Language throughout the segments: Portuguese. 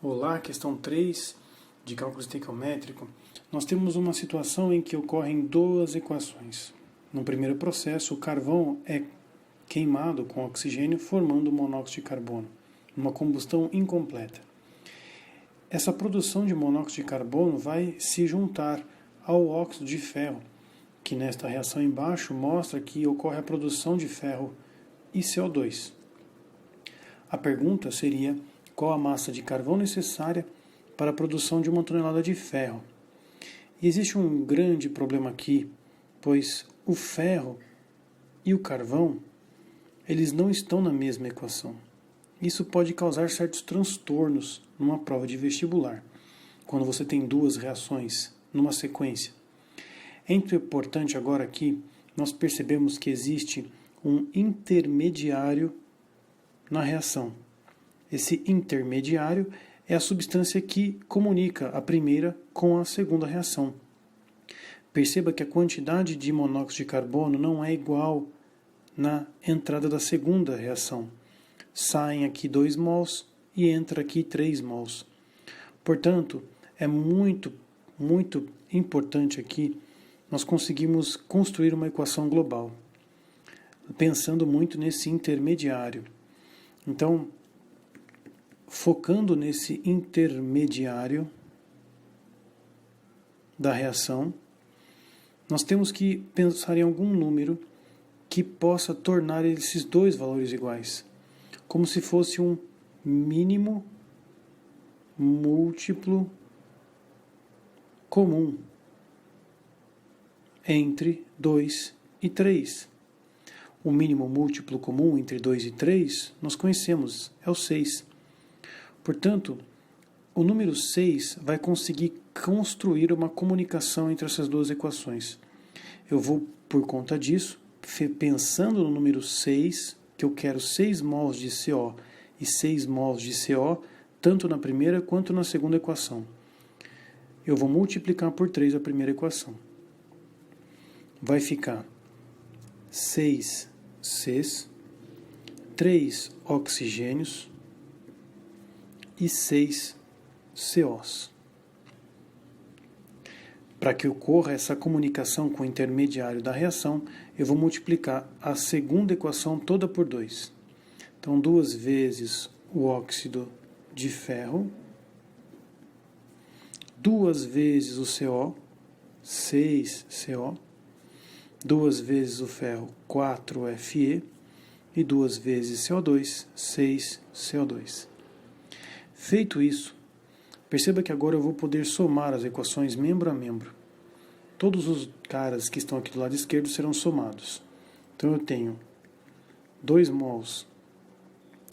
Olá, questão 3 de cálculo estequiométrico. Nós temos uma situação em que ocorrem duas equações. No primeiro processo, o carvão é queimado com oxigênio, formando monóxido de carbono, uma combustão incompleta. Essa produção de monóxido de carbono vai se juntar ao óxido de ferro, que nesta reação embaixo mostra que ocorre a produção de ferro e CO2. A pergunta seria: qual a massa de carvão necessária para a produção de 1 tonelada de ferro? E existe um grande problema aqui, pois o ferro e o carvão, eles não estão na mesma equação. Isso pode causar certos transtornos numa prova de vestibular, quando você tem duas reações numa sequência. É importante agora aqui, nós percebemos que existe um intermediário na reação. Esse intermediário é a substância que comunica a primeira com a segunda reação. Perceba que a quantidade de monóxido de carbono não é igual na entrada da segunda reação. Saem aqui 2 mols e entra aqui 3 mols. Portanto, é muito importante aqui nós conseguimos construir uma equação global, pensando muito nesse intermediário. Então, focando nesse intermediário da reação, nós temos que pensar em algum número que possa tornar esses dois valores iguais, como se fosse um mínimo múltiplo comum entre 2 e 3. O mínimo múltiplo comum entre 2 e 3 nós conhecemos, é o 6. Portanto, o número 6 vai conseguir construir uma comunicação entre essas duas equações. Eu vou, por conta disso, pensando no número 6, que eu quero 6 mols de CO e 6 mols de CO, tanto na primeira quanto na segunda equação. Eu vou multiplicar por 3 a primeira equação. Vai ficar 6 Cs, 3 oxigênios e 6 COs. Para que ocorra essa comunicação com o intermediário da reação, eu vou multiplicar a segunda equação toda por 2. Então, 2 vezes o óxido de ferro, 2 vezes o CO, 6CO, 2 vezes o ferro, 4Fe, e 2 vezes CO2, 6CO2. Feito isso, perceba que agora eu vou poder somar as equações membro a membro. Todos os caras que estão aqui do lado esquerdo serão somados. Então eu tenho 2 mols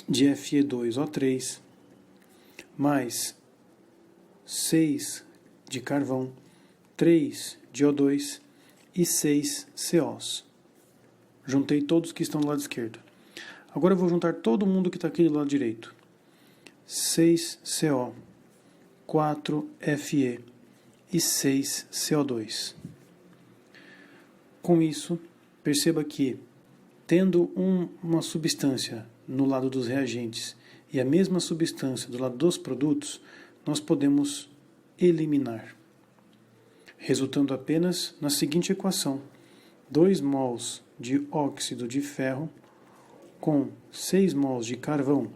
de Fe2O3 mais 6 de carvão, 3 de O2 e 6 COs. Juntei todos que estão do lado esquerdo. Agora eu vou juntar todo mundo que está aqui do lado direito. 6CO, 4Fe e 6CO2. Com isso, perceba que, tendo uma substância no lado dos reagentes e a mesma substância do lado dos produtos, nós podemos eliminar, resultando apenas na seguinte equação: 2 mols de óxido de ferro com 6 mols de carvão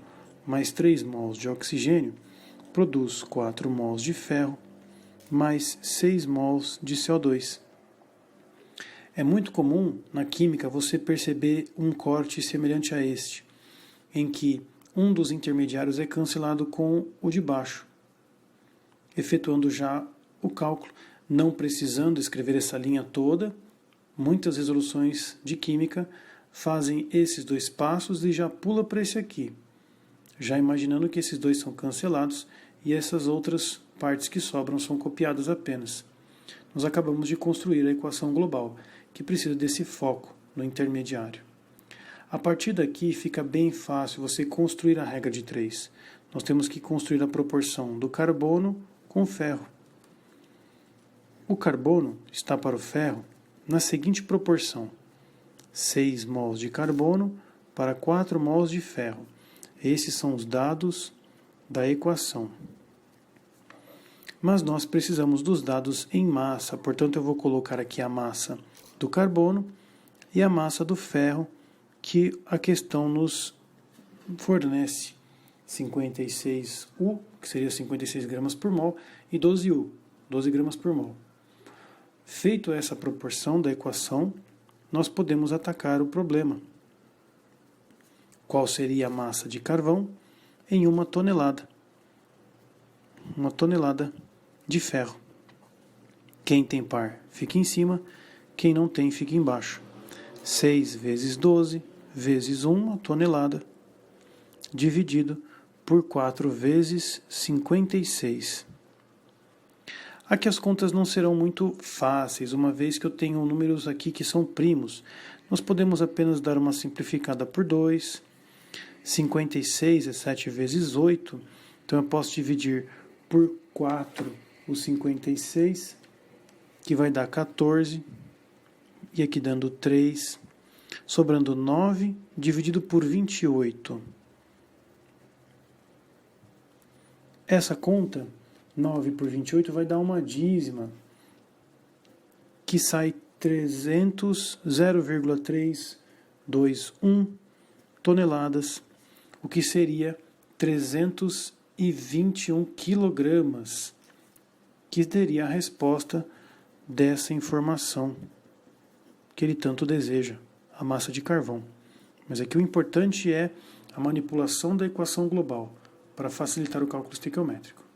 mais 3 mols de oxigênio produz 4 mols de ferro mais 6 mols de CO2. É muito comum na química você perceber um corte semelhante a este, em que um dos intermediários é cancelado com o de baixo, efetuando já o cálculo, não precisando escrever essa linha toda. Muitas resoluções de química fazem esses 2 passos e já pula para esse aqui, já imaginando que esses 2 são cancelados e essas outras partes que sobram são copiadas apenas. Nós acabamos de construir a equação global, que precisa desse foco no intermediário. A partir daqui fica bem fácil você construir a regra de 3. Nós temos que construir a proporção do carbono com o ferro. O carbono está para o ferro na seguinte proporção: 6 mols de carbono para 4 mols de ferro. Esses são os dados da equação. mas nós precisamos dos dados em massa, portanto eu vou colocar aqui a massa do carbono e a massa do ferro que a questão nos fornece. 56U, que seria 56 gramas por mol, e 12U, 12 gramas por mol. Feito essa proporção da equação, nós podemos atacar o problema. Qual seria a massa de carvão em 1 tonelada? 1 tonelada de ferro. Quem tem par fica em cima, quem não tem fica embaixo. 6 vezes 12 vezes 1 tonelada, dividido por 4 vezes 56. Aqui as contas não serão muito fáceis, uma vez que eu tenho números aqui que são primos. Nós podemos apenas dar uma simplificada por 2. 56 é 7 vezes 8, então eu posso dividir por 4 o 56, que vai dar 14, e aqui dando 3, sobrando 9, dividido por 28. Essa conta, 9 por 28, vai dar uma dízima, que sai 0,321 toneladas, o que seria 321 quilogramas, que teria a resposta dessa informação que ele tanto deseja, a massa de carvão. Mas aqui o importante é a manipulação da equação global, para facilitar o cálculo estequiométrico.